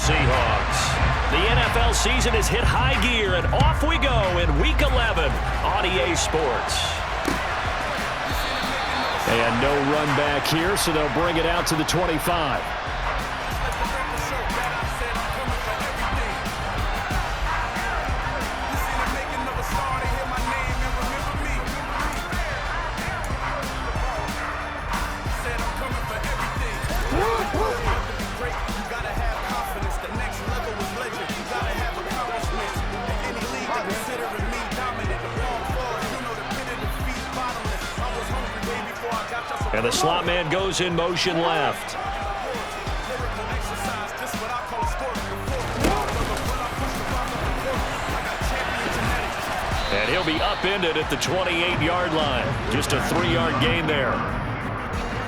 Seahawks. The NFL season has hit high gear, and off we go in Week 11 on EA Sports. And no run back here, so they'll bring it out to the 25. And the slot man goes in motion left. And he'll be upended at the 28-yard line. Just a 3-yard gain there.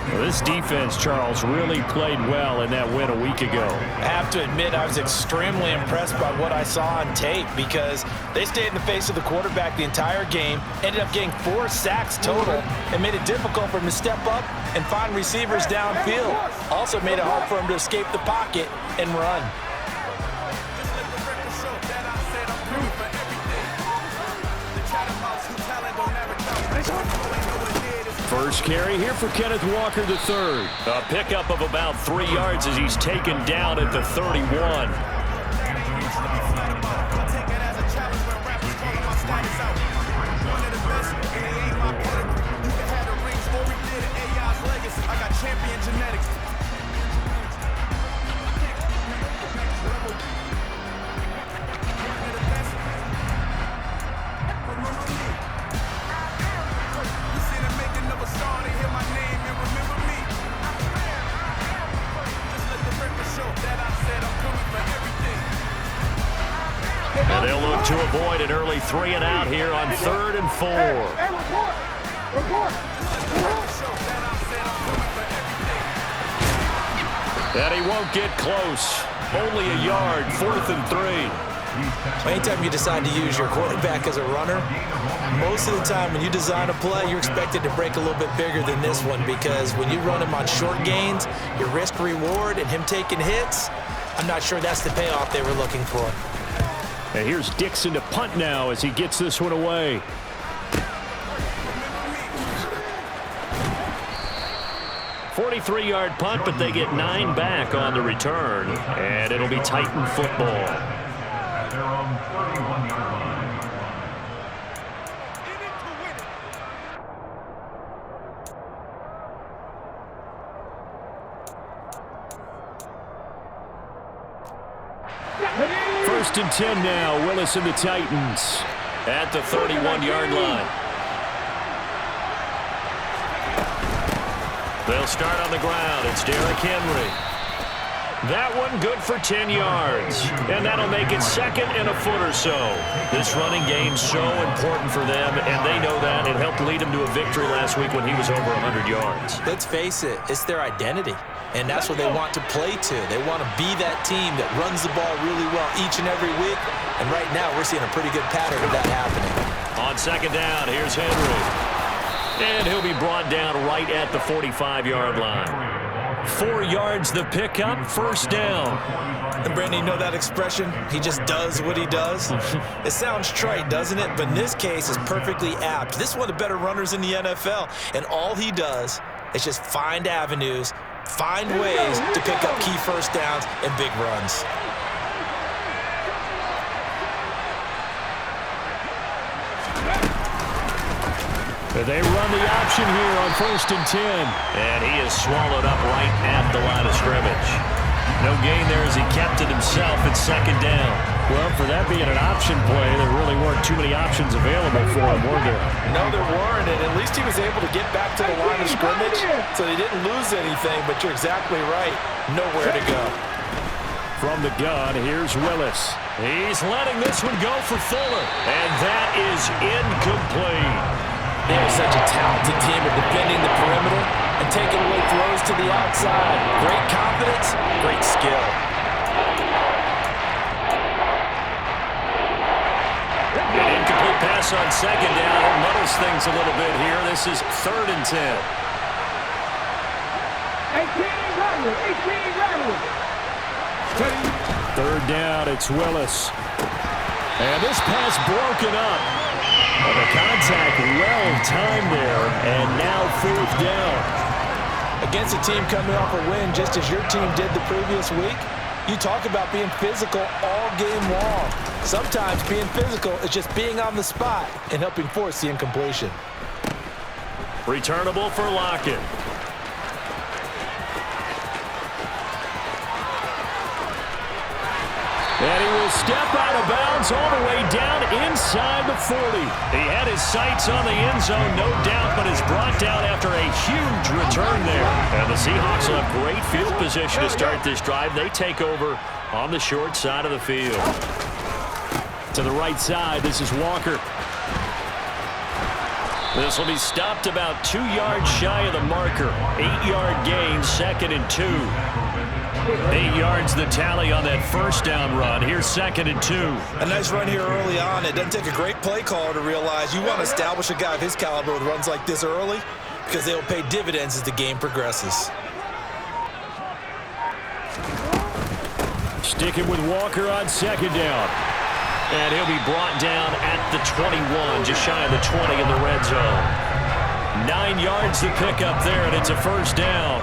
Well, this defense, Charles, really played well in that win a week ago. I have to admit, I was extremely impressed by what I saw on tape because they stayed in the face of the quarterback the entire game, ended up getting 4 sacks total, and made it difficult for him to step up and find receivers downfield. Also made it hard for him to escape the pocket and run. First carry here for Kenneth Walker III. A pickup of about 3 yards as he's taken down at the 31. And they'll look to avoid an early 3 and out here on 3rd and 4. And he won't get close. Only a yard, 4th and 3. Anytime you decide to use your quarterback as a runner, most of the time when you design a play, you're expected to break a little bit bigger than this one because when you run him on short gains, your risk-reward and him taking hits, I'm not sure that's the payoff they were looking for. And here's Dixon to punt now as he gets this one away. "43-yard punt, but they get 9 back on the return, and it'll be Titan football. First and 10 now, Willis and the Titans. At the 31-yard line. They'll start on the ground. It's Derrick Henry. That one good for 10 yards. And that'll make it 2nd and a foot or so. This running game's so important for them, and they know that. It helped lead them to a victory last week when he was over 100 yards. Let's face it, it's their identity. And that's what they want to play to. They want to be that team that runs the ball really well each and every week. And right now, we're seeing a pretty good pattern of that happening. On 2nd down, here's Henry. And he'll be brought down right at the 45-yard line. 4 yards the pickup, 1st down. And Brandon, you know that expression? He just does what he does? It sounds trite, doesn't it? But in this case, it's perfectly apt. This is one of the better runners in the NFL. And all he does is just find avenues, find ways to pick up key first downs and big runs. They run the option here on 1st and 10. And he is swallowed up right at the line of scrimmage. No gain there as he kept it himself at 2nd down. Well, for that being an option play, there really weren't too many options available for him, were there? No, there weren't, and at least he was able to get back to the line of scrimmage, so he didn't lose anything, but you're exactly right. Nowhere to go. From the gun, here's Willis. He's letting this one go for Fuller, and that is incomplete. They are such a talented team at defending the perimeter and taking away throws to the outside. Great confidence, great skill. An incomplete pass on 2nd down. It muddles things a little bit here. This is 3rd and 10. 3rd Third down, it's Willis. And this pass broken up. Well, the contact well-timed there, and now fourth down. Against a team coming off a win just as your team did the previous week, you talk about being physical all game long. Sometimes being physical is just being on the spot and helping force the incompletion. Returnable for Lockett. And he will step out of bounds all the way down inside the 40. He had his sights on the end zone, no doubt, but is brought down after a huge return there. And the Seahawks will have great field position to start this drive. They take over on the short side of the field. To the right side, this is Walker. This will be stopped about 2 yards shy of the marker. 8-yard gain, 2nd and 2. 8 yards the tally on that first down run. Here's 2nd and 2. A nice run here early on. It doesn't take a great play caller to realize you want to establish a guy of his caliber with runs like this early because they will pay dividends as the game progresses. Sticking with Walker on 2nd down. And he'll be brought down at the 21, just shy of the 20 in the red zone. 9 yards to pick up there, and it's a first down.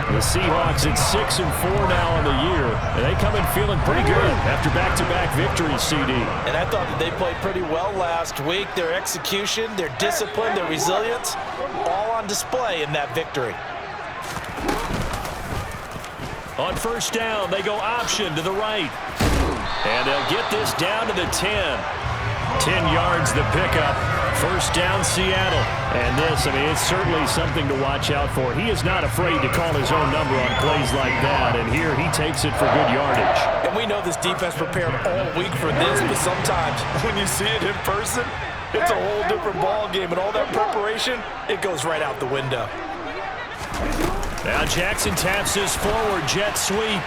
The Seahawks at 6-4 now on the year. And they come in feeling pretty good after back-to-back victories, CD. And I thought that they played pretty well last week. Their execution, their discipline, their resilience, all on display in that victory. On first down, they go option to the right. And they'll get this down to the 10. 10 yards the pickup. First down, Seattle. And this, I mean, it's certainly something to watch out for. He is not afraid to call his own number on plays like that. And here he takes it for good yardage. And we know this defense prepared all week for this, but sometimes when you see it in person, it's a whole different ball game. And all that preparation, it goes right out the window. Now Jackson taps his forward jet sweep.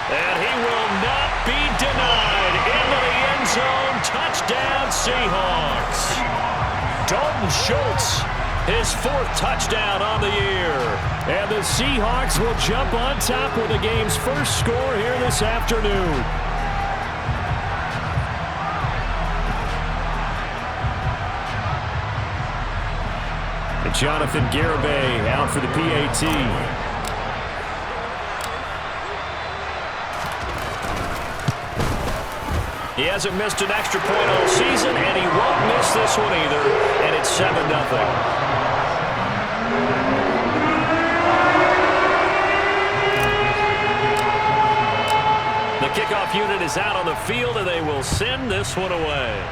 And he will not be denied. Into the end zone. Touchdown, Seahawks. Dalton Schultz, his 4th touchdown on the year. And the Seahawks will jump on top with the game's first score here this afternoon. And Jonathan Garibay out for the PAT. He hasn't missed an extra point all season, and he won't miss this one either, and it's 7-0. The kickoff unit is out on the field, and they will send this one away.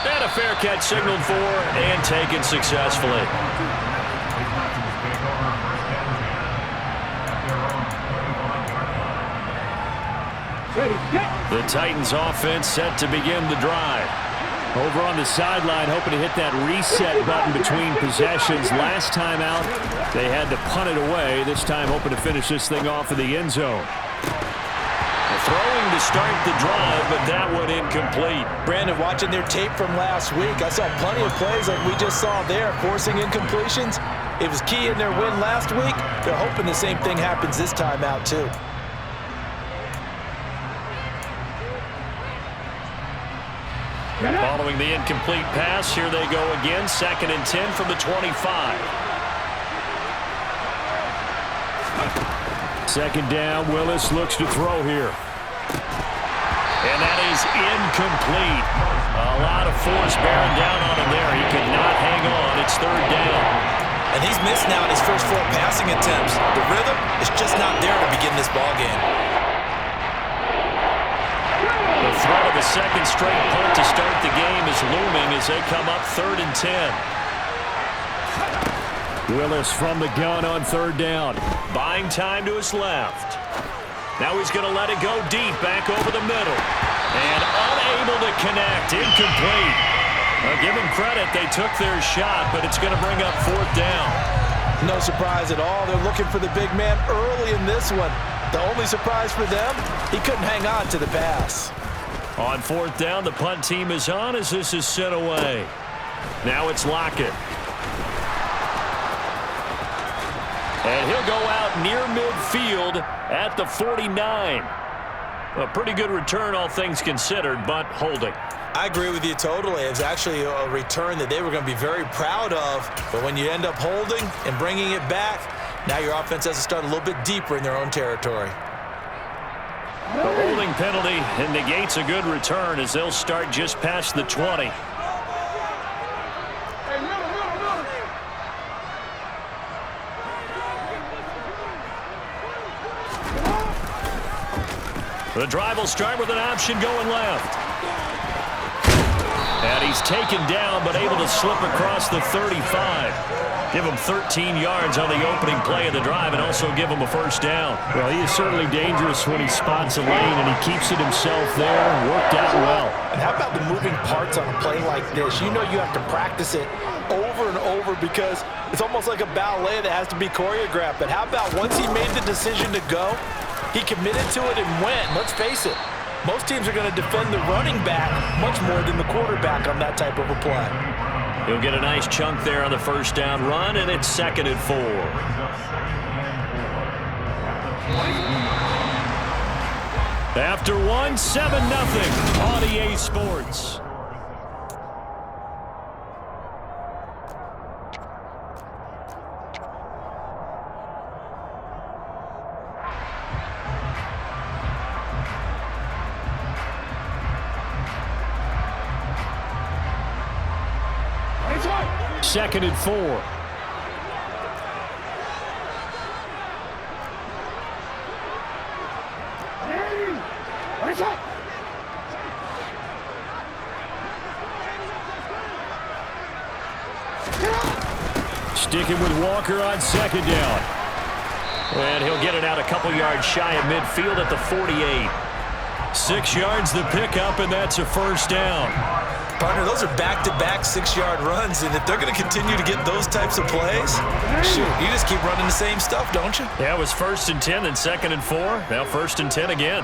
And a fair catch signaled for and taken successfully. The Titans offense set to begin the drive. Over on the sideline, hoping to hit that reset button between possessions. Last time out, they had to punt it away. This time hoping to finish this thing off in the end zone. Throwing to start the drive, but that one incomplete. Brandon, watching their tape from last week, I saw plenty of plays like we just saw there, forcing incompletions. It was key in their win last week. They're hoping the same thing happens this time out, too. Following the incomplete pass, here they go again. 2nd and 10 from the 25. 2nd down, Willis looks to throw here. And that is incomplete. A lot of force bearing down on him there. He could not hang on. It's 3rd down. And he's missed now in his first 4 passing attempts. The rhythm is just not there to begin this ball game. The threat of a 2nd straight punt to start the game is looming as they come up 3rd and 10. Willis from the gun on 3rd down. Buying time to his left. Now he's going to let it go deep, back over the middle. And unable to connect, incomplete. Give them credit, they took their shot, but it's going to bring up 4th down. No surprise at all. They're looking for the big man early in this one. The only surprise for them, he couldn't hang on to the pass. On 4th down, the punt team is on as this is sent away. Now it's Lockett. And he'll go out near midfield at the 49. A pretty good return, all things considered, but holding. I agree with you totally. It's actually a return that they were going to be very proud of. But when you end up holding and bringing it back, now your offense has to start a little bit deeper in their own territory. The holding penalty negates a good return as they'll start just past the 20. The drive will start with an option going left. And he's taken down, but able to slip across the 35. Give him 13 yards on the opening play of the drive and also give him a first down. Well, he is certainly dangerous when he spots a lane, and he keeps it himself there. Worked out well. And how about the moving parts on a play like this? You know you have to practice it over and over because it's almost like a ballet that has to be choreographed. But how about once he made the decision to go, he committed to it and went. Let's face it, most teams are going to defend the running back much more than the quarterback on that type of a play. He'll get a nice chunk there on the first down run, and it's 2nd and 4. After 1, 7-0 on EA Sports. Second and 4. Sticking with Walker on 2nd down. And he'll get it out a couple yards shy of midfield at the 48. 6 yards the pickup, and that's a first down. Partner, those are back-to-back 6-yard runs, and if they're going to continue to get those types of plays, shoot, you just keep running the same stuff, don't you? Yeah, it was 1st and 10, then 2nd and 4. Now 1st and 10 again.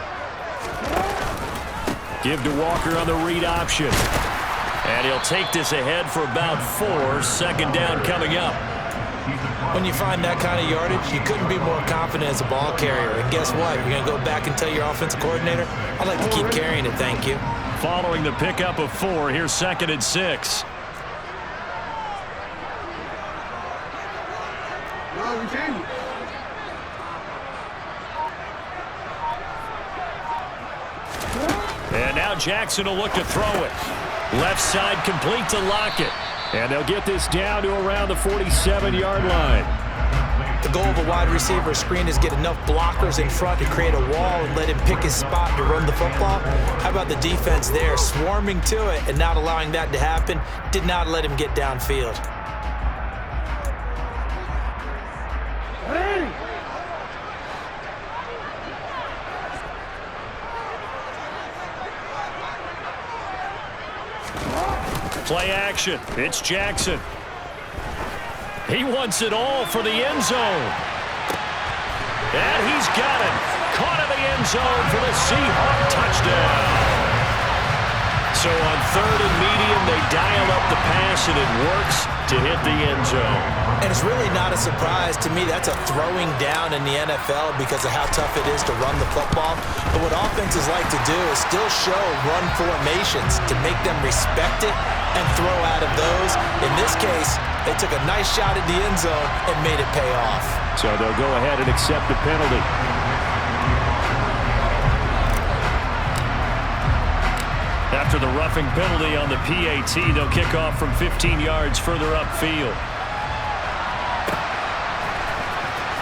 Give to Walker on the read option. And he'll take this ahead for about 4. 2nd down coming up. When you find that kind of yardage, you couldn't be more confident as a ball carrier. And guess what? You're going to go back and tell your offensive coordinator, I'd like to keep carrying it, thank you. Following the pickup of 4, here's 2nd and 6. And now Jackson will look to throw it. Left side complete to Lockett. And they'll get this down to around the 47-yard line. The goal of a wide receiver screen is get enough blockers in front to create a wall and let him pick his spot to run the football. How about the defense there, swarming to it and not allowing that to happen? Did not let him get downfield. Play action. It's Jackson. He wants it all for the end zone. And he's got it. Caught in the end zone for the Seahawks touchdown. So on 3rd and medium, they dial up the pass, and it works to hit the end zone. And it's really not a surprise to me. That's a throwing down in the NFL because of how tough it is to run the football. But what offenses like to do is still show run formations to make them respect it and throw out of those. In this case, they took a nice shot at the end zone and made it pay off. So they'll go ahead and accept the penalty. After the roughing penalty on the PAT, they'll kick off from 15 yards further upfield.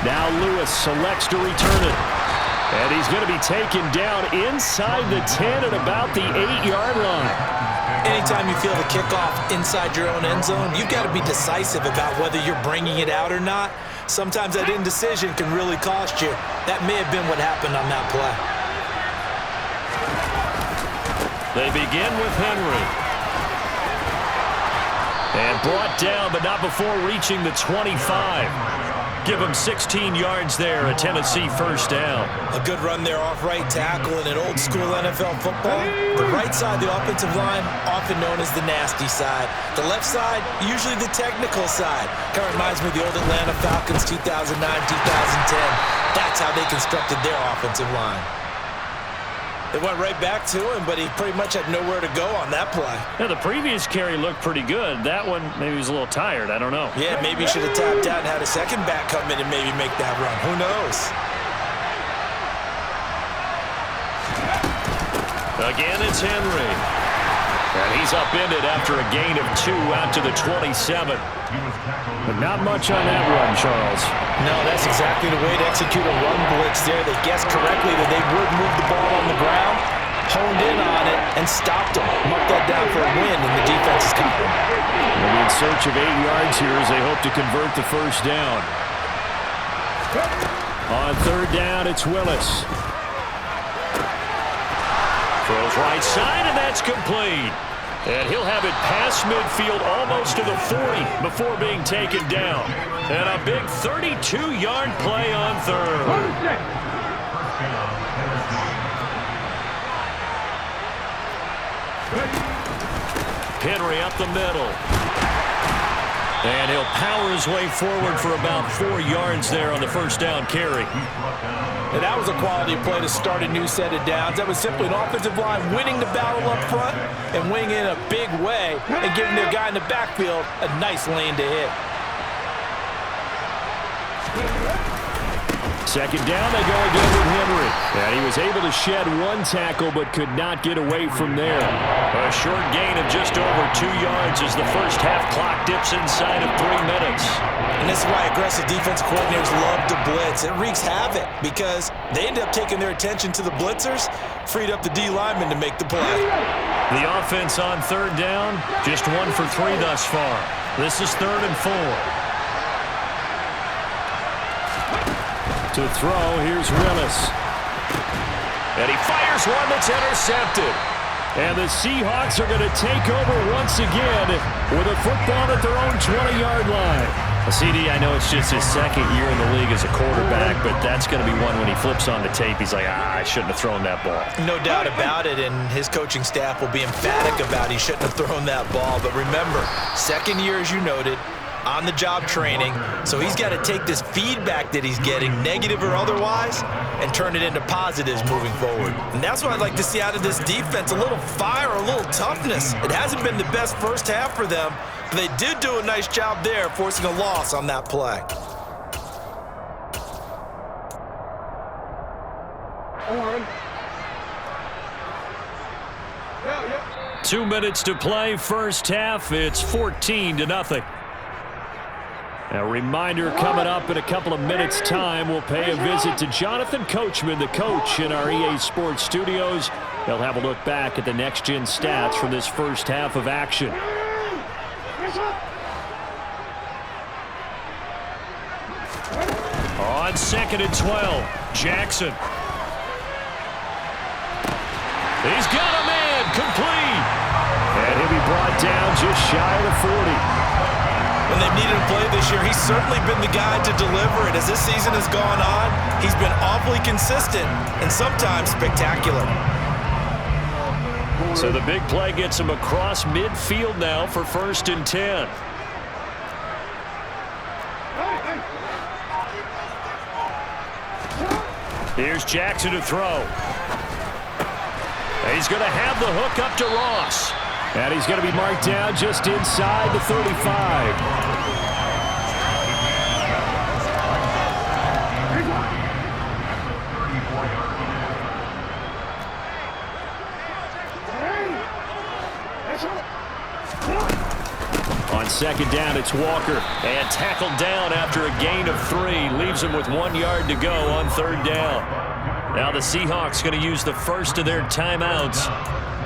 Now Lewis selects to return it. And he's going to be taken down inside the 10 at about the 8-yard line. Anytime you feel the kickoff inside your own end zone, you've got to be decisive about whether you're bringing it out or not. Sometimes that indecision can really cost you. That may have been what happened on that play. They begin with Henry. And brought down, but not before reaching the 25. Give him 16 yards there, a Tennessee first down. A good run there off right tackle in an old-school NFL football. The right side of the offensive line often known as the nasty side. The left side, usually the technical side. Kind of reminds me of the old Atlanta Falcons 2009, 2010. That's how they constructed their offensive line. They went right back to him, but he pretty much had nowhere to go on that play. Yeah, the previous carry looked pretty good. That one, maybe he was a little tired. I don't know. Yeah, maybe he should have tapped out and had a second back come in and maybe make that run. Who knows? Again, it's Henry. And he's upended after a gain of 2 out to the 27. But not much on that run, Charles. No, that's exactly the way to execute a run blitz there. They guessed correctly that they would move the ball on the ground, honed in on it, and stopped them. Marked that down for a win in the defense's column. They'll be in search of 8 yards here as they hope to convert the first down. On third down, it's Willis. Throws right side, and that's complete. And he'll have it past midfield almost to the 40 before being taken down. And a big 32-yard play on third. Henry up the middle. And he'll power his way forward for about 4 yards there on the first down carry. And that was a quality play to start a new set of downs. That was simply an offensive line winning the battle up front and winning in a big way and giving their guy in the backfield a nice lane to hit. Second down, they go again with Henry. And he was able to shed 1 tackle but could not get away from there. A short gain of just over 2 yards as the first half clock dips inside of 3 minutes. And this is why aggressive defense coordinators love to blitz. It wreaks havoc because they end up taking their attention to the blitzers, freed up the D linemen to make the play. The offense on third down, just 1 for 3 thus far. This is 3rd and 4. To throw, here's Willis. And he fires one that's intercepted. And the Seahawks are going to take over once again with a football at their own 20-yard line. CD, I know it's just his second year in the league as a quarterback, but that's going to be one when he flips on the tape, he's like, I shouldn't have thrown that ball. No doubt about it, and his coaching staff will be emphatic about he shouldn't have thrown that ball. But remember, second year, as you noted, on-the-job training, so he's got to take this feedback that he's getting, negative or otherwise, and turn it into positives moving forward. And that's what I'd like to see out of this defense, a little fire, a little toughness. It hasn't been the best first half for them, but they did do a nice job there, forcing a loss on that play. Yeah. 2 minutes to play, first half. It's 14-0. A reminder coming up in a couple of minutes' time. We'll pay a visit to Jonathan Coachman, the coach in our EA Sports studios. They'll have a look back at the next-gen stats from this first half of action. On 2nd and 12, Jackson. He's got a man, complete. And he'll be brought down just shy of the 40. When they've needed a play this year, he's certainly been the guy to deliver it. As this season has gone on, he's been awfully consistent and sometimes spectacular. So the big play gets him across midfield now for 1st and 10. Here's Jackson to throw. He's going to have the hook up to Ross. And he's going to be marked down just inside the 35. On 2nd down, it's Walker. And tackled down after a gain of 3. Leaves him with 1 yard to go on 3rd down. Now the Seahawks going to use the first of their timeouts,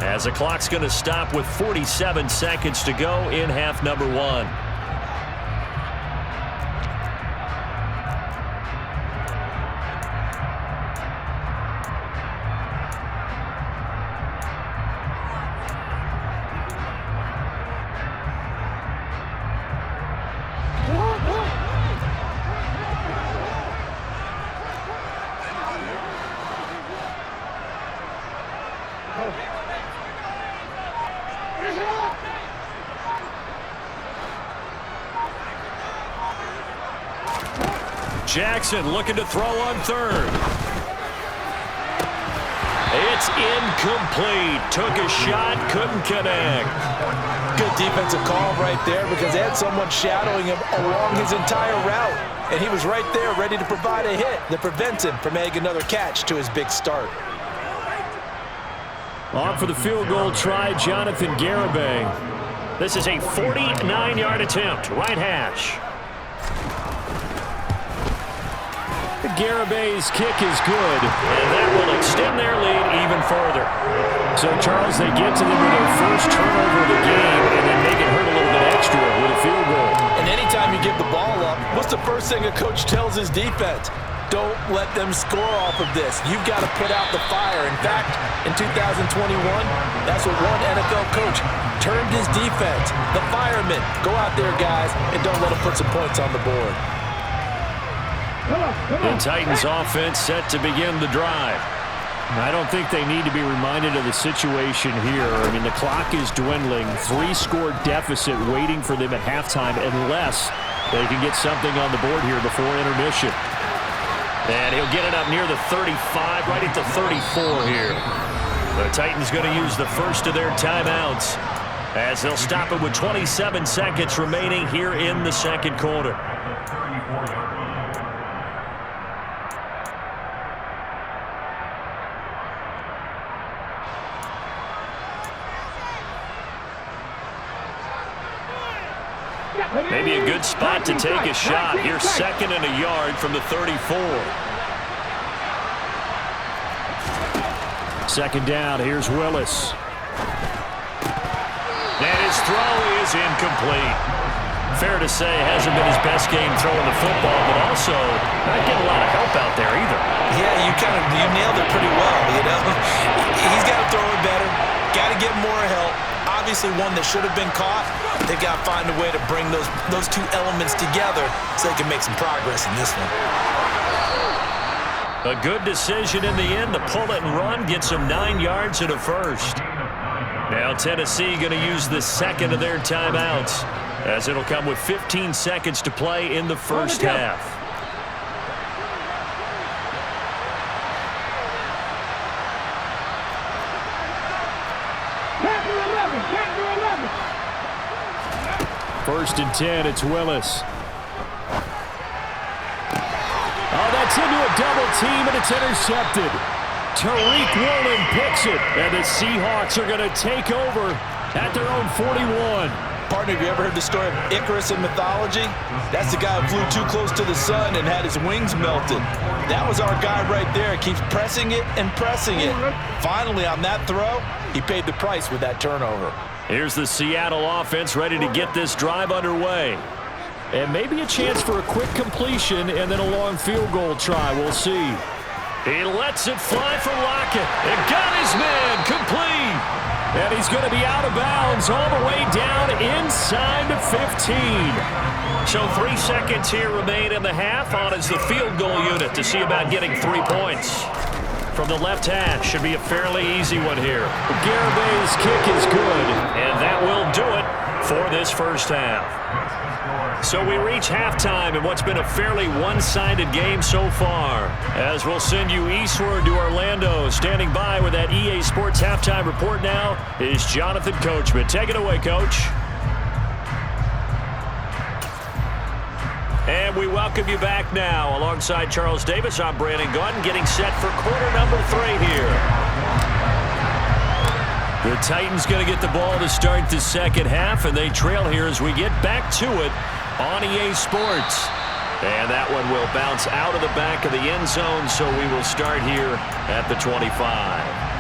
as the clock's going to stop with 47 seconds to go in half number 1. Jackson looking to throw on third. It's incomplete. Took a shot, couldn't connect. Good defensive call right there because they had someone shadowing him along his entire route. And he was right there ready to provide a hit that prevents him from making another catch to his big start. On for the field goal try, Jonathan Garibay. This is a 49-yard attempt, right hash. Garibay's kick is good. And that will extend their lead even further. So, Charles, they get to them with their first turnover of the game and then make it hurt a little bit extra with a field goal. And anytime you give the ball up, what's the first thing a coach tells his defense? Don't let them score off of this. You've got to put out the fire. In fact, in 2021, that's what one NFL coach termed his defense. The firemen. Go out there, guys, and don't let them put some points on the board. The Titans offense set to begin the drive. I don't think they need to be reminded of the situation here. I mean, the clock is dwindling. 3-score deficit waiting for them at halftime unless they can get something on the board here before intermission. And he'll get it up near the 35, right at the 34 here. The Titans going to use the first of their timeouts as they'll stop it with 27 seconds remaining here in the second quarter. Maybe a good spot to take a shot. Here's second and a yard from the 34. Second down, here's Willis. And his throw is incomplete. Fair to say, hasn't been his best game throwing the football, but also not getting a lot of help out there either. Yeah, you nailed it pretty well, you know. He's got to throw it better. Got to get more help. Obviously one that should have been caught. They've got to find a way to bring those two elements together so they can make some progress in this one. A good decision in the end to pull it and run, gets him 9 yards and a first. Now Tennessee going to use the second of their timeouts as it'll come with 15 seconds to play in the first half. First and 10, it's Willis. Oh, that's into a double team, and it's intercepted. Tariq Woolen picks it, and the Seahawks are going to take over at their own 41. Partner, have you ever heard the story of Icarus in mythology? That's the guy who flew too close to the sun and had his wings melted. That was our guy right there. He keeps pressing it and pressing it. Finally, on that throw, he paid the price with that turnover. Here's the Seattle offense ready to get this drive underway. And maybe a chance for a quick completion and then a long field goal try. We'll see. He lets it fly for Lockett. It got his man complete. And he's going to be out of bounds all the way down inside the 15. So 3 seconds here remain in the half. On is the field goal unit to see about getting 3 points. From the left hash, should be a fairly easy one here. Garibay's kick is good. And that will do it for this first half. So we reach halftime in what's been a fairly one-sided game so far. As we'll send you eastward to Orlando. Standing by with that EA Sports halftime report now is Jonathan Coachman. Take it away, Coach. And we welcome you back now. Alongside Charles Davis, I'm Brandon Gordon, getting set for quarter number 3 here. The Titans going to get the ball to start the second half, and they trail here as we get back to it on EA Sports. And that one will bounce out of the back of the end zone, so we will start here at the 25.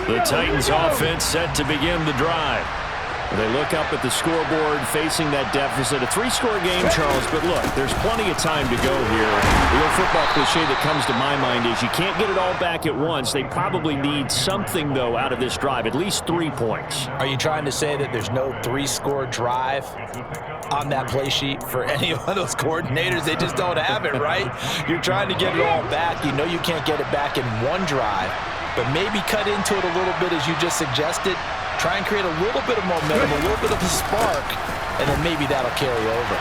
The Titans offense set to begin the drive. They look up at the scoreboard facing that deficit. A 3-score game, Charles, but look, there's plenty of time to go here. The old football cliche that comes to my mind is you can't get it all back at once. They probably need something, though, out of this drive, at least 3 points. Are you trying to say that there's no 3-score drive on that play sheet for any of those coordinators? They just don't have it, right? You're trying to get it all back. You know you can't get it back in one drive. but maybe cut into it a little bit as you just suggested. Try and create a little bit of momentum, a little bit of a spark, and then maybe that'll carry over.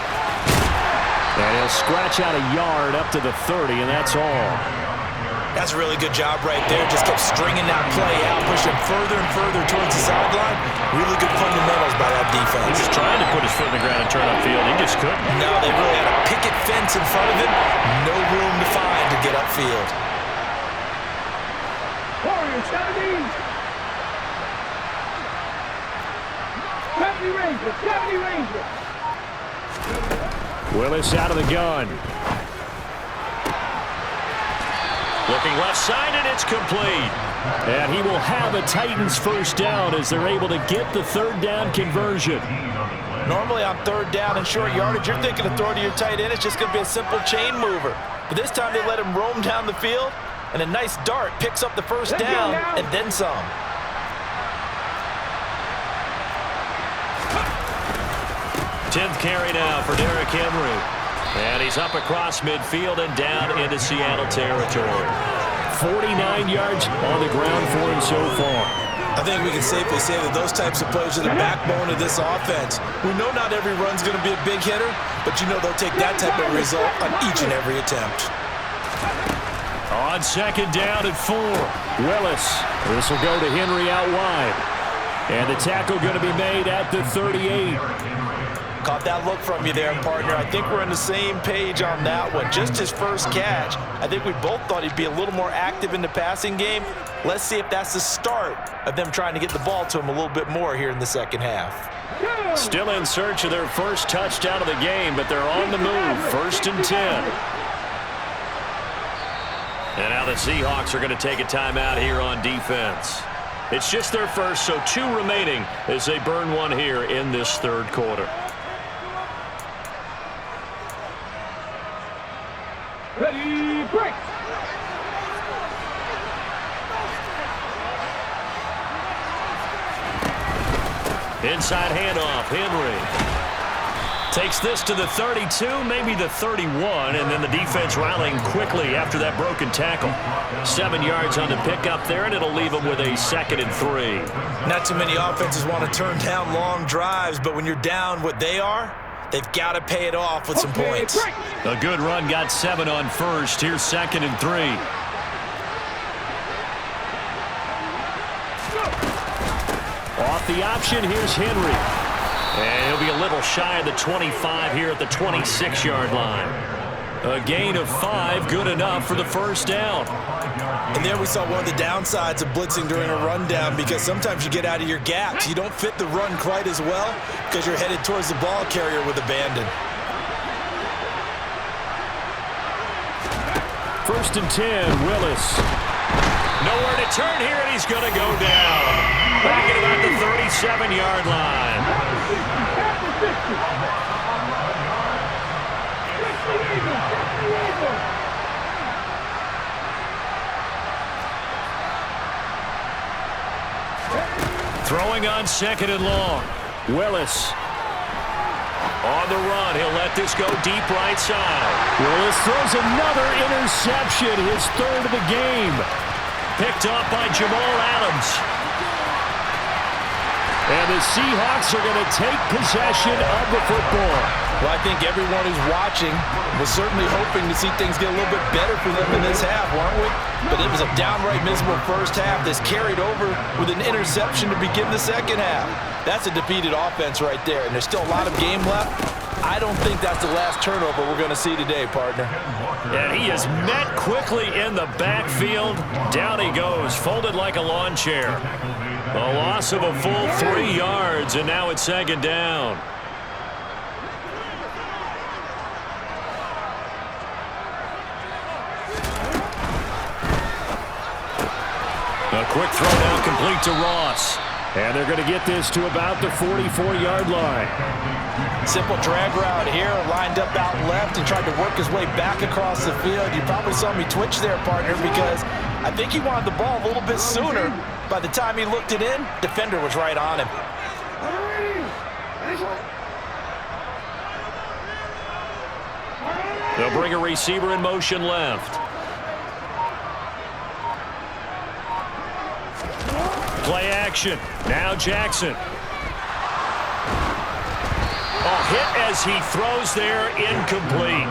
And he'll scratch out a yard up to the 30, and that's all. That's a really good job right there. Just kept stringing that play out, pushing further and further towards the sideline. Really good fundamentals by that defense. He was trying to put his foot in the ground and turn upfield. He just couldn't. No, they really had a picket fence in front of him. No room to find to get upfield. Warriors, 70. 70 Rangers, 70 Rangers. Willis out of the gun. Looking left side, and it's complete. And he will have a Titans first down as they're able to get the third down conversion. Normally on third down and short yardage, you're thinking of throwing to your tight end. It's just going to be a simple chain mover. But this time they let him roam down the field, and a nice dart picks up the first down and then some. Tenth carry now for Derrick Henry. And he's up across midfield and down into Seattle territory. 49 yards on the ground for him so far. I think we can safely say that those types of plays are the backbone of this offense. We know not every run's going to be a big hitter, but you know they'll take that type of result on each and every attempt. On second down at 4. Willis. This will go to Henry out wide. And the tackle going to be made at the 38. Caught that look from you there, partner. I think we're on the same page on that one. Just his first catch. I think we both thought he'd be a little more active in the passing game. Let's see if that's the start of them trying to get the ball to him a little bit more here in the second half. Still in search of their first touchdown of the game, but they're on the move. 1st and 10. And now the Seahawks are going to take a timeout here on defense. It's just their first, so 2 remaining as they burn one here in this third quarter. Ready, break. Inside handoff, Henry. Takes this to the 32, maybe the 31, and then the defense rallying quickly after that broken tackle. 7 yards on the pickup there, and it'll leave them with a 2nd and 3. Not too many offenses want to turn down long drives, but when you're down what they are, they've got to pay it off with some points. A good run got 7 on first. Here's 2nd and 3. Off the option, here's Henry. And he'll be a little shy of the 25 here at the 26-yard line. A gain of 5, good enough for the first down. And there we saw one of the downsides of blitzing during a rundown, because sometimes you get out of your gaps. You don't fit the run quite as well because you're headed towards the ball carrier with abandon. 1st and 10, Willis. Nowhere to turn here, and he's going to go down. Back at about the 37-yard line. Throwing on 2nd and long. Willis. On the run, he'll let this go deep right side. Willis throws another interception, his 3rd of the game. Picked up by Jamal Adams. And the Seahawks are going to take possession of the football. Well, I think everyone who's watching was certainly hoping to see things get a little bit better for them in this half, weren't we? But it was a downright miserable first half that's carried over with an interception to begin the second half. That's a defeated offense right there, and there's still a lot of game left. I don't think that's the last turnover we're going to see today, partner. And he is met quickly in the backfield. Down he goes, folded like a lawn chair. A loss of a full 3 yards, and now it's 2nd down. A quick throw down complete to Ross. And they're going to get this to about the 44-yard line. Simple drag route here, lined up out left and tried to work his way back across the field. You probably saw me twitch there, partner, because I think he wanted the ball a little bit sooner. By the time he looked it in, defender was right on him. They'll bring a receiver in motion left. Play action. Now Jackson. A hit as he throws there, incomplete.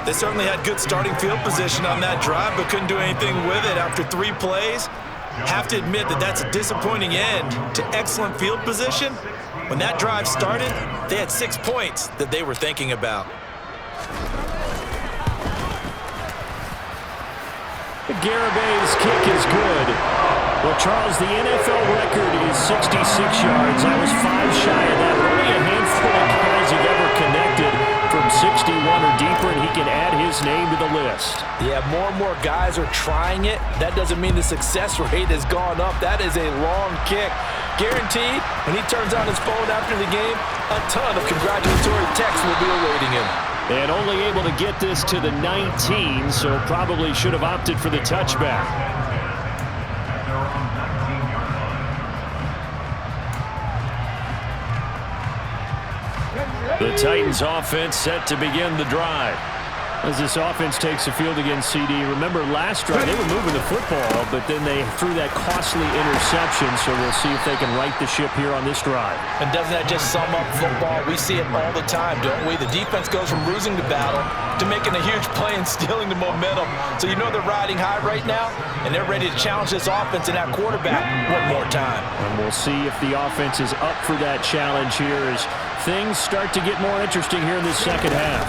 They certainly had good starting field position on that drive, but couldn't do anything with it after 3 plays. Have to admit that that's a disappointing end to excellent field position. When that drive started, they had 6 points that they were thinking about. Garabay's kick is good. Well, Charles, the NFL record is 66 yards. That was 5 shy of that. Only a handful of guys have ever connected from 61 or deeper, and he can add his name to the list. Yeah, more and more guys are trying it. That doesn't mean the success rate has gone up. That is a long kick. Guaranteed, when he turns on his phone after the game, a ton of congratulatory texts will be awaiting him. And only able to get this to the 19, so probably should have opted for the touchback. The Titans offense set to begin the drive. As this offense takes the field against CD, remember last drive they were moving the football, but then they threw that costly interception, so we'll see if they can right the ship here on this drive. And doesn't that just sum up football? We see it all the time, don't we? The defense goes from losing the battle to making a huge play and stealing the momentum. So you know they're riding high right now, and they're ready to challenge this offense and that quarterback one more time. And we'll see if the offense is up for that challenge here as things start to get more interesting here in this second half.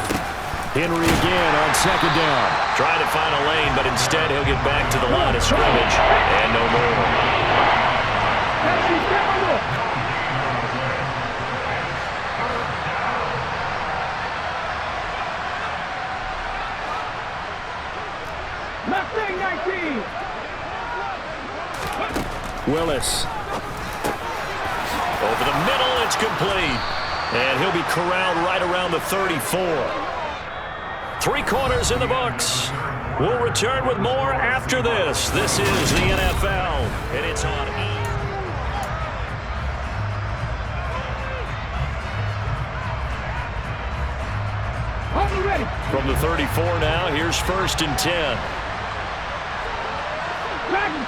Henry again on second down. Trying to find a lane, but instead he'll get back to the line of scrimmage. And no more. Mustang 19. Willis. Over the middle, it's complete. And he'll be corralled right around the 34. 3 quarters in the books. We'll return with more after this. This is the NFL, and it's on E! Ready. From the 34 now, here's 1st and 10. Back to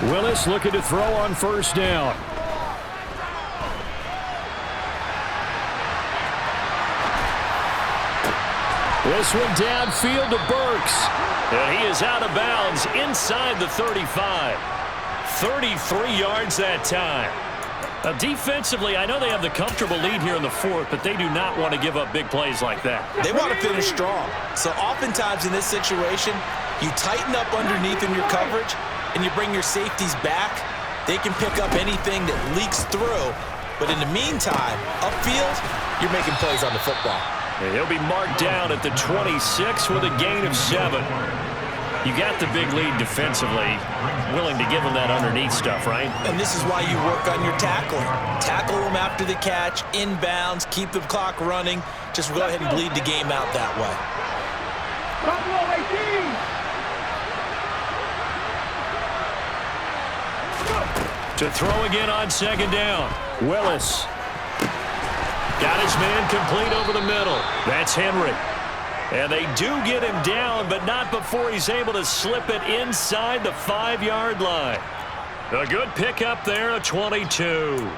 60. Willis looking to throw on 1st down. This one downfield to Burks. And he is out of bounds inside the 35. 33 yards that time. Now, defensively, I know they have the comfortable lead here in the 4th, but they do not want to give up big plays like that. They want to finish strong. So oftentimes in this situation, you tighten up underneath in your coverage, and you bring your safeties back. They can pick up anything that leaks through. But in the meantime, upfield, you're making plays on the football. And he'll be marked down at the 26 with a gain of 7. You got the big lead defensively, willing to give them that underneath stuff, right? And this is why you work on your tackling. Tackle them after the catch, inbounds, keep the clock running. Just go ahead and bleed the game out that way. Buffalo 18. To throw again on 2nd down. Willis. Got his man complete over the middle. That's Henry. And they do get him down, but not before he's able to slip it inside the 5-yard line. A good pickup there, a 22.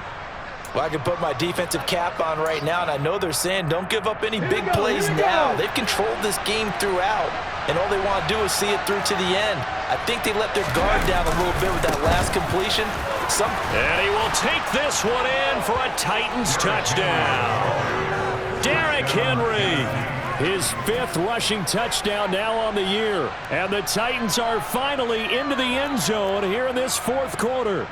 Well, I can put my defensive cap on right now, and I know they're saying don't give up any big plays now. They've controlled this game throughout, and all they want to do is see it through to the end. I think they let their guard down a little bit with that last completion. And he will take this one in for a Titans touchdown. Derrick Henry. His 5th rushing touchdown now on the year. And the Titans are finally into the end zone here in this 4th quarter.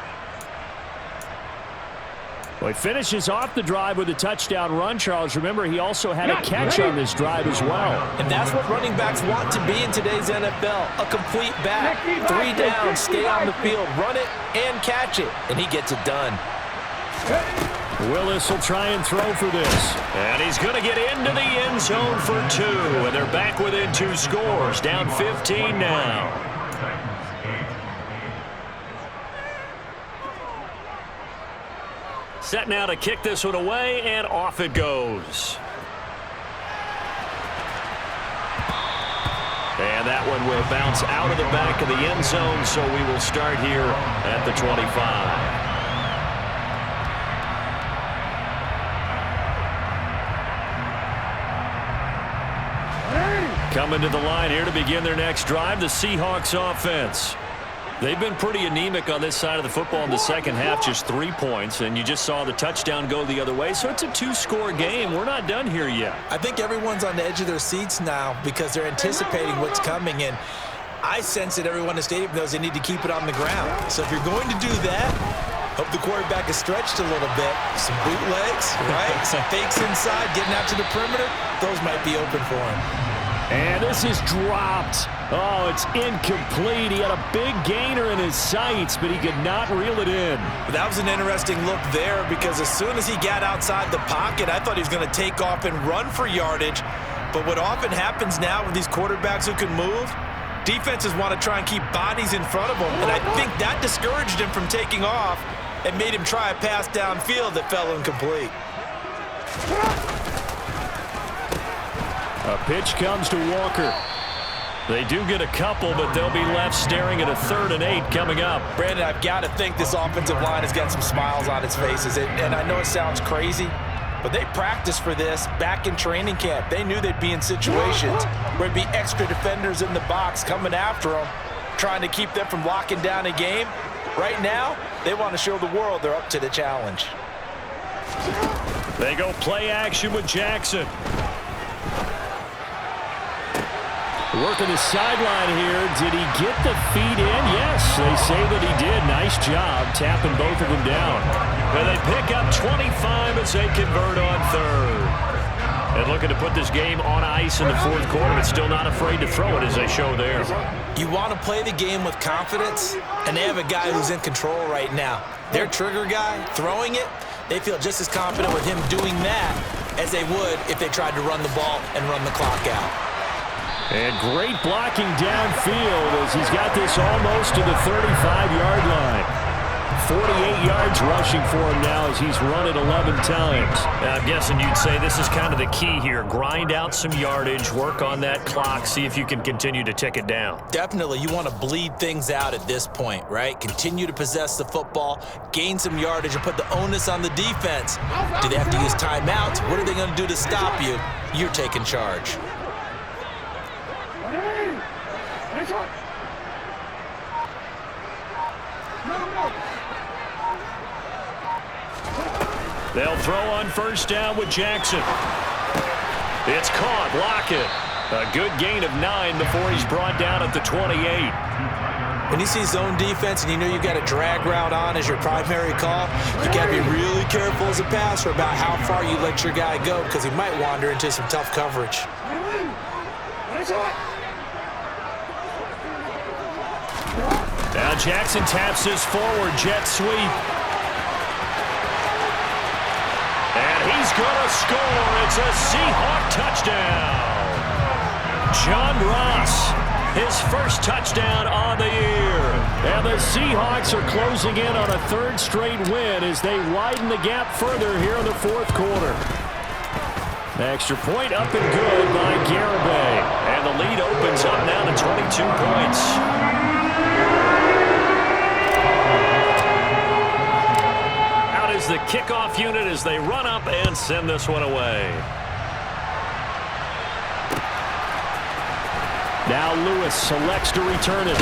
Well, he finishes off the drive with a touchdown run, Charles. Remember, he also had a catch on this drive as well. And that's what running backs want to be in today's NFL, a complete back. 3 down, stay on the field, run it and catch it, and he gets it done. Willis will try and throw for this. And he's going to get into the end zone for 2. And they're back within 2 scores, down 15 now. Set now to kick this one away, and off it goes. And that one will bounce out of the back of the end zone, so we will start here at the 25. Coming to the line here to begin their next drive, the Seahawks offense. They've been pretty anemic on this side of the football in the second half, just 3 points, and you just saw the touchdown go the other way, so it's a 2-score game. We're not done here yet. I think everyone's on the edge of their seats now because they're anticipating what's coming, and I sense that everyone in the stadium knows they need to keep it on the ground. So if you're going to do that, hope the quarterback is stretched a little bit. Some bootlegs, right? Some fakes inside, getting out to the perimeter. Those might be open for him. And this is dropped. Oh, it's incomplete. He had a big gainer in his sights, but he could not reel it in. That was an interesting look there because as soon as he got outside the pocket, I thought he was going to take off and run for yardage. But what often happens now with these quarterbacks who can move, defenses want to try and keep bodies in front of them. And I think that discouraged him from taking off and made him try a pass downfield that fell incomplete. A pitch comes to Walker. They do get a couple, but they'll be left staring at a 3rd and 8 coming up. Brandon, I've got to think this offensive line has got some smiles on its faces. And I know it sounds crazy, but they practiced for this back in training camp. They knew they'd be in situations where there'd be extra defenders in the box coming after them, trying to keep them from locking down a game. Right now, they want to show the world they're up to the challenge. They go play action with Jackson. Working the sideline here. Did he get the feet in? Yes, they say that he did. Nice job tapping both of them down. And they pick up 25 as they convert on 3rd. And looking to put this game on ice in the 4th quarter, but still not afraid to throw it as they show there. You want to play the game with confidence, and they have a guy who's in control right now. Their trigger guy, throwing it, they feel just as confident with him doing that as they would if they tried to run the ball and run the clock out. And great blocking downfield as he's got this almost to the 35-yard line. 48 yards rushing for him now as he's run it 11 times. I'm guessing you'd say this is kind of the key here. Grind out some yardage, work on that clock, see if you can continue to tick it down. Definitely, you want to bleed things out at this point, right? Continue to possess the football, gain some yardage, and put the onus on the defense. Do they have to use timeouts? What are they going to do to stop you? You're taking charge. They'll throw on 1st down with Jackson. It's caught. Lockett. A good gain of 9 before he's brought down at the 28. When you see zone defense and you know you've got a drag route on as your primary call, you got to be really careful as a passer about how far you let your guy go because he might wander into some tough coverage. Now Jackson taps this forward jet sweep. And he's going to score. It's a Seahawk touchdown. John Ross, his first touchdown on the year. And the Seahawks are closing in on a 3rd straight win as they widen the gap further here in the 4th quarter. Extra point up and good by Garibay. And the lead opens up now to 22 points. Out is the kickoff unit as they run up and send this one away. Now Lewis selects to return it.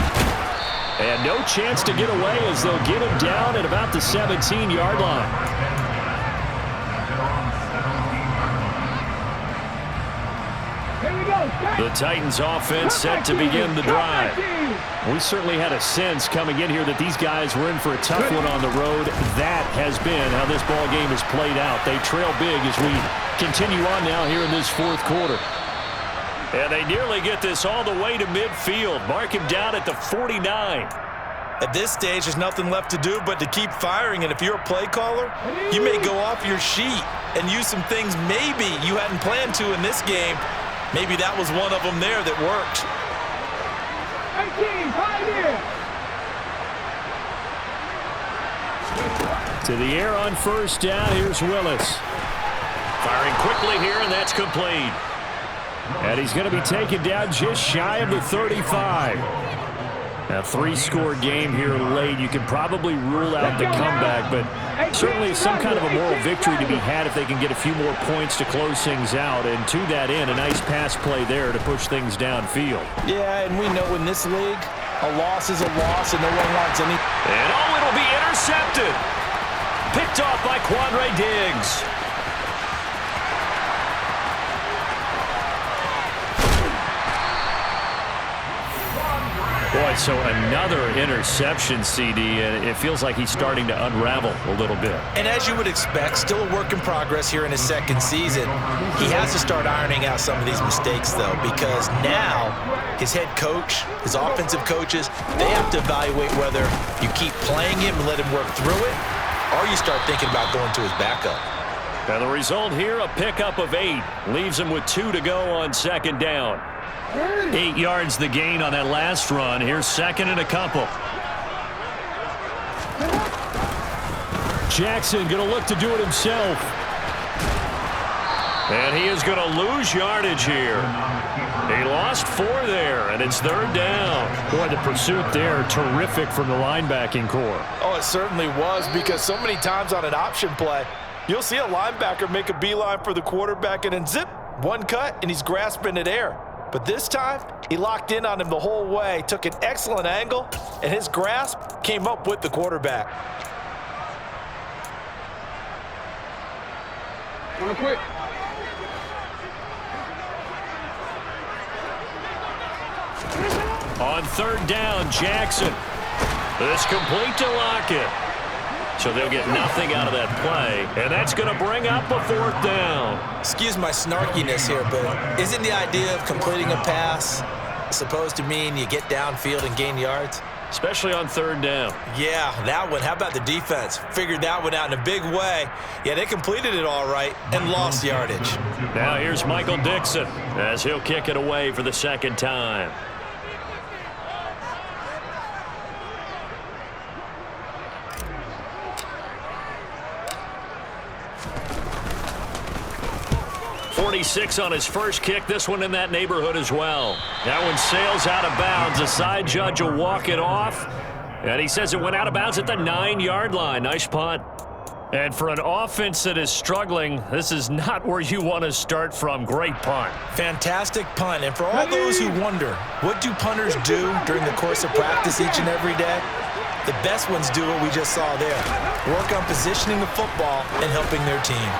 And no chance to get away as they'll get him down at about the 17-yard line. The Titans offense set to begin the drive. We certainly had a sense coming in here that these guys were in for a tough one on the road. That has been how this ball game has played out. They trail big as we continue on now here in this 4th quarter. And they nearly get this all the way to midfield. Mark him down at the 49. At this stage, there's nothing left to do but to keep firing. And if you're a play caller, you may go off your sheet and use some things maybe you hadn't planned to in this game. Maybe that was one of them there that worked. 18, 5 here. To the air on 1st down, here's Willis. Firing quickly here, and that's complete. And he's going to be taken down just shy of the 35. A three-score game here late. You can probably rule out the comeback, but certainly some kind of a moral victory to be had if they can get a few more points to close things out. And to that end, a nice pass play there to push things downfield. Yeah, and we know in this league, a loss is a loss, and no one wants any. And it'll be intercepted. Picked off by Quandre Diggs. Boy, so another interception, CD, and it feels like he's starting to unravel a little bit. And as you would expect, still a work in progress here in his second season. He has to start ironing out some of these mistakes, though, because now his head coach, his offensive coaches, they have to evaluate whether you keep playing him and let him work through it, or you start thinking about going to his backup. Now the result here, a pickup of 8. Leaves him with 2 to go on second down. 8 yards the gain on that last run. Here's second and a couple. Jackson going to look to do it himself. And he is going to lose yardage here. He lost 4 there, and it's third down. Boy, the pursuit there, terrific from the linebacking core. Oh, it certainly was, because so many times on an option play, you'll see a linebacker make a beeline for the quarterback and then zip, one cut, and he's grasping at air. But this time, he locked in on him the whole way, took an excellent angle, and his grasp came up with the quarterback. Quick. On third down, Jackson. It's complete to Lockett. So they'll get nothing out of that play, and that's going to bring up a fourth down. Excuse my snarkiness here, but isn't the idea of completing a pass supposed to mean you get downfield and gain yards? Especially on third down. Yeah, that one. How about the defense? Figured that one out in a big way. Yeah, they completed it all right and lost yardage. Now here's Michael Dixon as he'll kick it away for the second time. .46 on his first kick. This one in that neighborhood as well. That one sails out of bounds. The side judge will walk it off. And he says it went out of bounds at the 9-yard line. Nice punt. And for an offense that is struggling, this is not where you want to start from. Great punt. Fantastic punt. And for all those who wonder, what do punters do during the course of practice each and every day? The best ones do what we just saw there. Work on positioning the football and helping their team.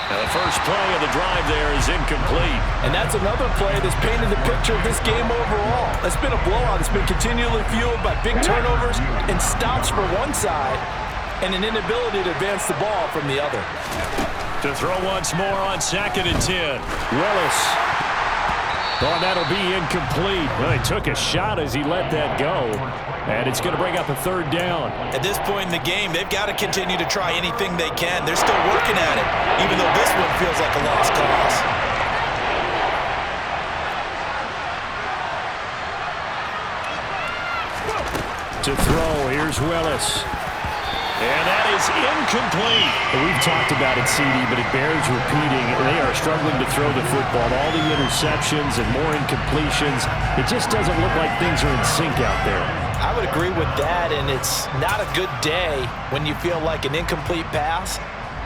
Now the first play of the drive there is incomplete. And that's another play that's painted the picture of this game overall. It's been a blowout. It's been continually fueled by big turnovers and stops for one side and an inability to advance the ball from the other. To throw once more on second and 10. Willis. Oh, that'll be incomplete. Well, he took a shot as he let that go. And it's going to bring up a third down. At this point in the game, they've got to continue to try anything they can. They're still working at it, even though this one feels like a lost cause. To throw, here's Willis. And that is incomplete. We've talked about it, CD, but it bears repeating. They are struggling to throw the football. All the interceptions and more incompletions. It just doesn't look like things are in sync out there. I would agree with that, and it's not a good day when you feel like an incomplete pass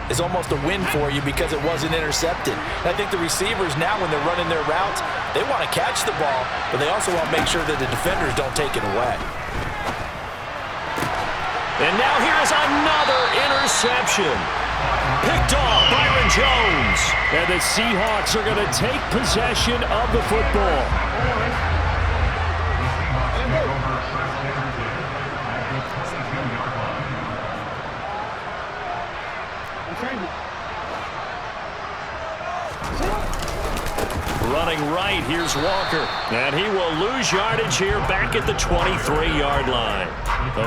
is almost a win for you because it wasn't intercepted. And I think the receivers now, when they're running their routes, they want to catch the ball, but they also want to make sure that the defenders don't take it away. And now here is another interception. Picked off Byron Jones. And the Seahawks are going to take possession of the football. Running right, here's Walker. And he will lose yardage here back at the 23-yard line.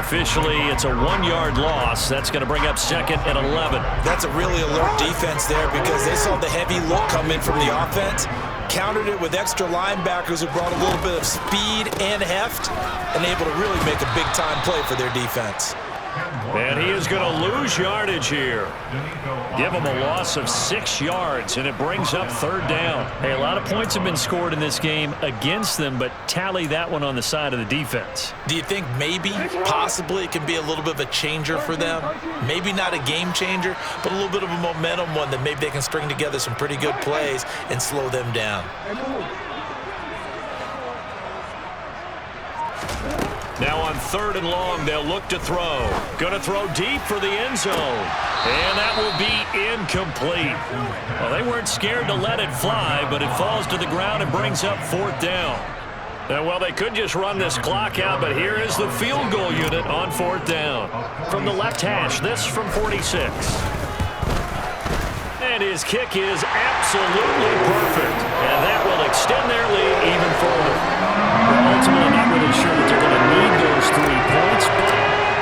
Officially, it's a 1-yard loss. That's going to bring up second and 11. That's a really alert defense there because they saw the heavy look come in from the offense, countered it with extra linebackers who brought a little bit of speed and heft, and able to really make a big-time play for their defense. And he is going to lose yardage here. Give him a loss of 6 yards, and it brings up 3rd down. Hey, a lot of points have been scored in this game against them, but tally that one on the side of the defense. Do you think maybe, possibly, it can be a little bit of a changer for them? Maybe not a game changer, but a little bit of a momentum one that maybe they can string together some pretty good plays and slow them down. Now on 3rd and long, they'll look to throw. Going to throw deep for the end zone. And that will be incomplete. Well, they weren't scared to let it fly, but it falls to the ground and brings up 4th down. Well, they could just run this clock out, but here is the field goal unit on 4th down. From the left hash, this from 46. And his kick is absolutely perfect. And that will extend their lead even further. Well, ultimately, not really sure that they're going to need those 3 points, but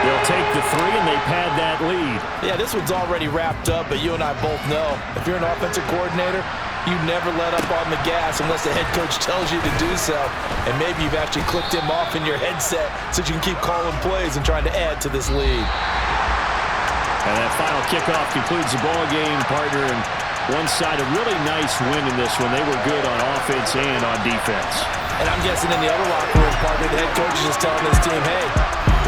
they'll take the 3 and they pad that lead. Yeah, this one's already wrapped up, but you and I both know if you're an offensive coordinator, you never let up on the gas unless the head coach tells you to do so. And maybe you've actually clicked him off in your headset so you can keep calling plays and trying to add to this lead. And that final kickoff concludes the ball game, partner. And one side, a really nice win in this one. They were good on offense and on defense. And I'm guessing in the other locker room, partner, the head coach is just telling his team, hey,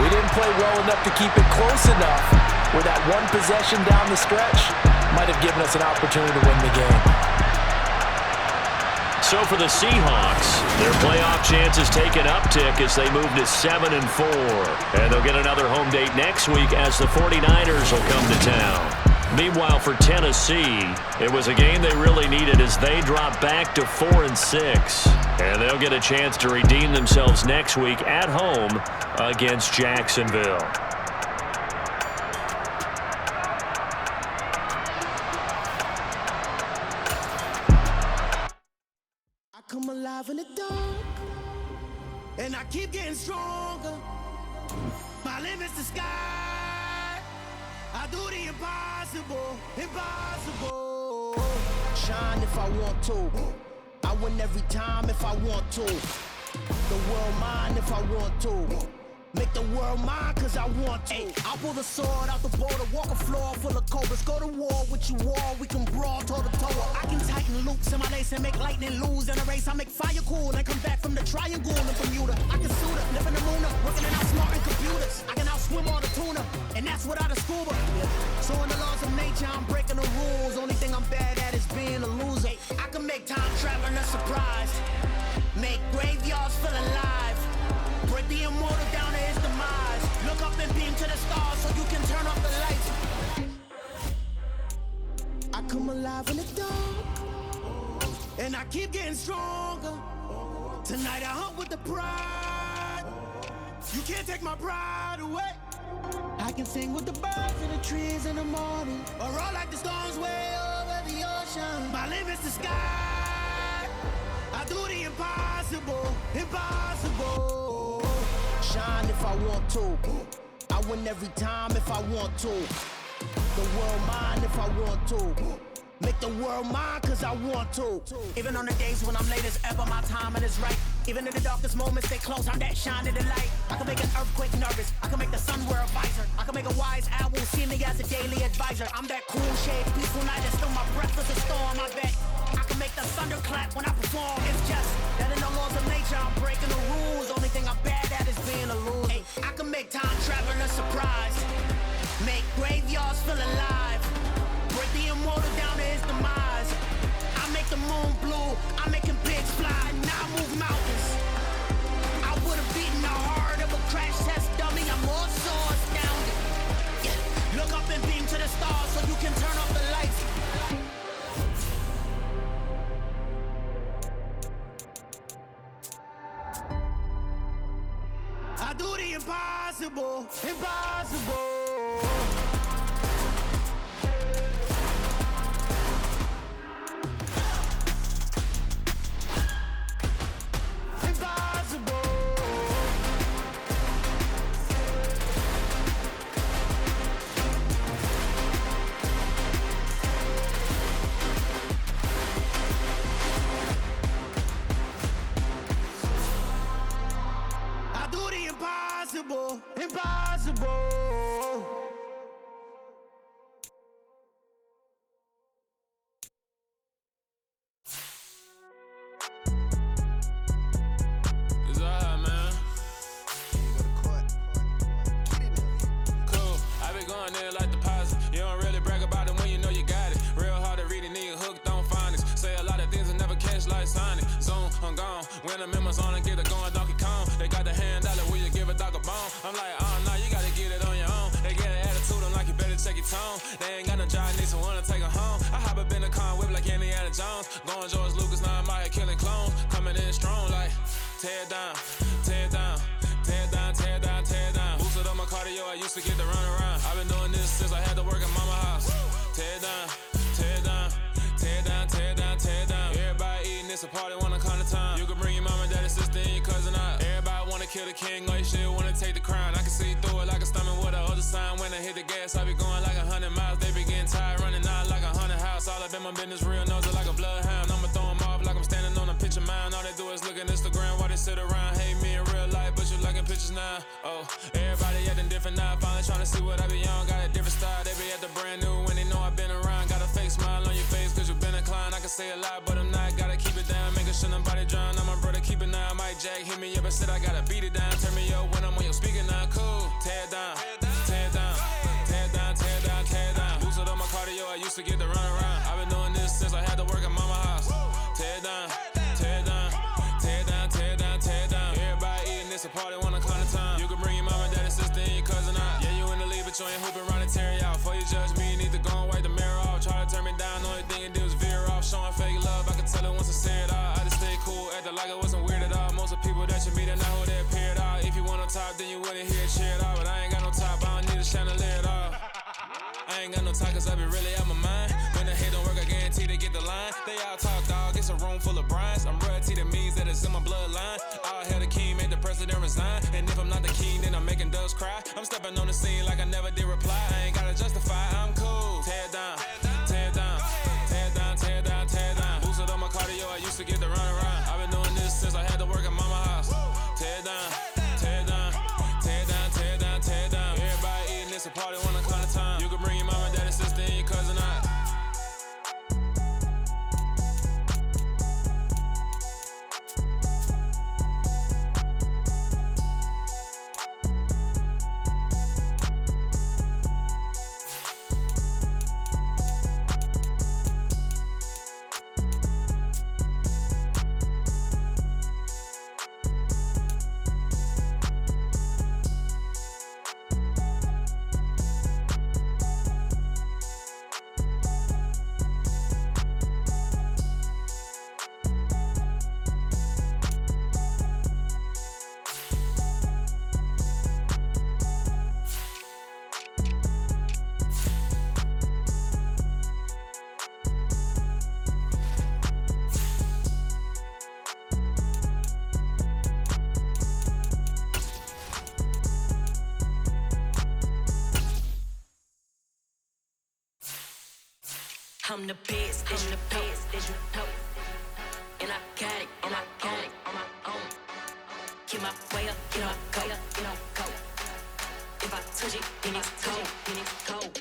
we didn't play well enough to keep it close enough where that one possession down the stretch might have given us an opportunity to win the game. So for the Seahawks, their playoff chances take an uptick as they move to 7-4. And they'll get another home date next week as the 49ers will come to town. Meanwhile, for Tennessee, it was a game they really needed as they drop back to 4-6. And they'll get a chance to redeem themselves next week at home against Jacksonville. Come alive in the dark, and I keep getting stronger. My limit's the sky. I do the impossible, impossible. Shine if I want to. I win every time if I want to. The world mine if I want to. Make the world mine cause I want to. Ay, I'll pull the sword out the border, walk a floor full of cobras. Go to war with you all, we can brawl toe to toe. I can tighten loops in my lace and make lightning lose in a race. I make fire cool and come back from the triangle in Bermuda. I can suit up, live in the moon up, working and outsmarting computers. I can outswim all the tuna, and that's without a scuba. So in the laws of nature, I'm breaking the rules. Only thing I'm bad at is being a loser. Ay, I can make time traveling a surprise. Make graveyards feel alive. Break the immortal down to his demise. Look up and beam to the stars so you can turn off the lights. I come alive in the dark, and I keep getting stronger. Tonight I hunt with the pride. You can't take my pride away. I can sing with the birds and the trees in the morning, or roll like the storms way over the ocean. My limit's the sky. I do the impossible, impossible. Shine if I want to. I win every time if I want to. The world mine if I want to. Make the world mine cause I want to. Even on the days when I'm late as ever, my timing is right. Even in the darkest moments, stay close, I'm that shining the light. I can make an earthquake nervous, I can make the sun wear a visor. I can make a wise owl see me as a daily advisor. I'm that cool shade, peaceful night, and still my breath is a storm, I bet. I can make the thunder clap when I perform. It's just that in the laws of nature, I'm breaking the rules. Only thing I'm bad at is being a loser. Hey, I can make time traveling a surprise. Make graveyards feel alive. Break the immortal down to his demise. I make the moon blue. I'm making pigs fly. Now I move mountains. I would have beaten the heart of a crash test dummy. I'm also astounded. Yeah. Look up and beam to the stars so you can turn off the lights. I do the impossible, impossible. Impossible, impossible. tear it down, tear it down, tear it down, tear it down, tear it down. Boosted up my cardio, I used to get to run around. I've been doing this since I had to work at mama house. Tear it down, tear it down, tear it down, tear it down, tear it down. Everybody eating, it's a party, wanna count the time. You can bring your mama, daddy, sister, and your cousin out. Everybody wanna kill the king, or you shit wanna take the crown. I can see through it like a stomach with a other sign. When I hit the gas, I be going like 100 miles. They be getting tired, running out like 100 house. All up in my business, real nose like a bloodhound. I'ma throw them off like I'm standing on a picture mound. All they do is look at Instagram while they sit around. Hate me in real life, but you liking pictures now. Oh, everybody acting different now. Finally trying to see what I be on. Got a different style, they be at the brand new when they know I've been around. Got a fake smile on your face cause you been inclined. I can say a lot, but I'm not. Gotta keep it down, making sure nobody drown. I'm my brother, keep it now. Mike Jack hit me up and said I gotta beat it down. Turn me up when I'm on your speaker now. Cool, tear it down, tear it down, tear it down, tear it down, tear it down. Boosted up my cardio, I used to get to run around. I've been doing this since I had to work at mama house. Tear it down, tear it down, tear it down, tear it down, tear it down. Everybody eating, it's a party, wanna count the time. You can bring your mama, daddy, sister, and your cousin out. Yeah, you in the lead, but you ain't hooping around and tearing out. Before you judge me, you need to go and wipe the mirror off. Try to turn me down, only thing you do is veer off. Showing fake love, I can tell it once I say it all. I just stay cool, acting like it wasn't weird at all. Most of the people that you meet are not who they appear at all. If you want on top, then you wouldn't hear it cheer at all. But I ain't got no top, I don't need a chandelier at all. I ain't got no time cause I be really out my mind. When the hate don't work, I guarantee they get the line. They all talk dog, it's a room full of Bryans. I'm royalty, that means that it's in my bloodline. All hail the king, made the president resign. And if I'm not the king, then I'm making doves cry. I'm stepping on the scene like I never did reply. I ain't gotta justify, I'm cool. Tear it down, tear it down, tear it down, tear it down, tear it down. Boosted up my cardio, I used to get to run around. I've been doing this since I had to work at mama house. Tear it down, tear it down, tear it down, tear it down, tear it down. Everybody eating, it's a party, wanna count the time. You can bring your mama, daddy, sister, and your cousin out. I'm the best, I'm the best, as you know. And I got it, and I got it on my own. Get my way up, get my go, get my go. If I touch it, then it's cold, then it's cold.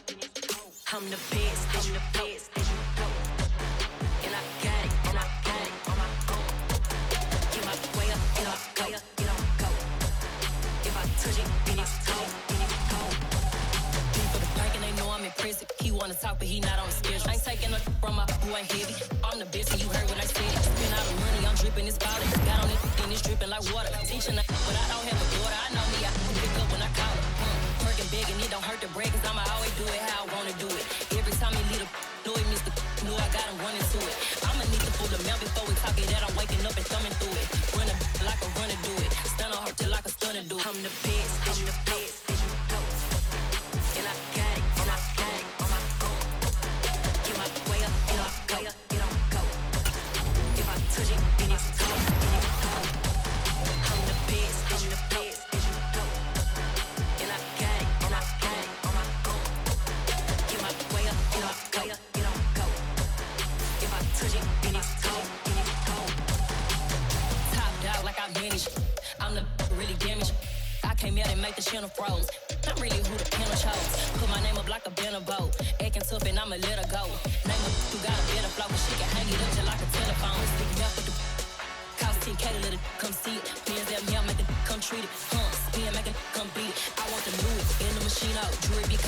I'm the best, I'm the best, as you know. And I got it, and I got it on my own. Get my way up, get my go, get my go. If I touch it, then it's cold, then it's cold. For the prank and they know I'm impressive. He wanna talk, but he not on the schedule. I ain't taking no from my who ain't heavy. I'm the best, and you heard what I said. Spend all the money, I'm dripping this bottle. Got on it, and it's dripping like water. Teaching that, but I don't have a daughter. I know me, I can pick up when I call her. Working big, and it don't hurt to break, cause I'ma always do it how I wanna do it. Every time he lead a know it, Mr. Know I got him running to it. I'ma need to pull the mouth before we talk it that I'm waking up and thumbing through it. Run a like a runner do it. Stun on her till like a stunner do it. I'm the best, I'm the best, as you know. And I got it, and I got it on my own. Get my way up, and I go, get on go. If I touch it, then it's cold, then it's cold. I'm the best, I'm the best, as you know. And I got it, and I got it on my own. Get my way up, and I go, get on go. If I touch it, then it's cold, then it's cold. Top dog like I manage. I'm the really damaged. I came out and make the channel froze. I'm really who the panel chose. Put my name up like a banner boat. Acting tough and I'ma let her go. Name her who got a better flow, but she can hang it up just like a telephone. Sticking up with the cost 10K to let it come see it. Pins that me, make it come treat it. Spin, make it come beat it. I want the new in the machine out. Jewelry be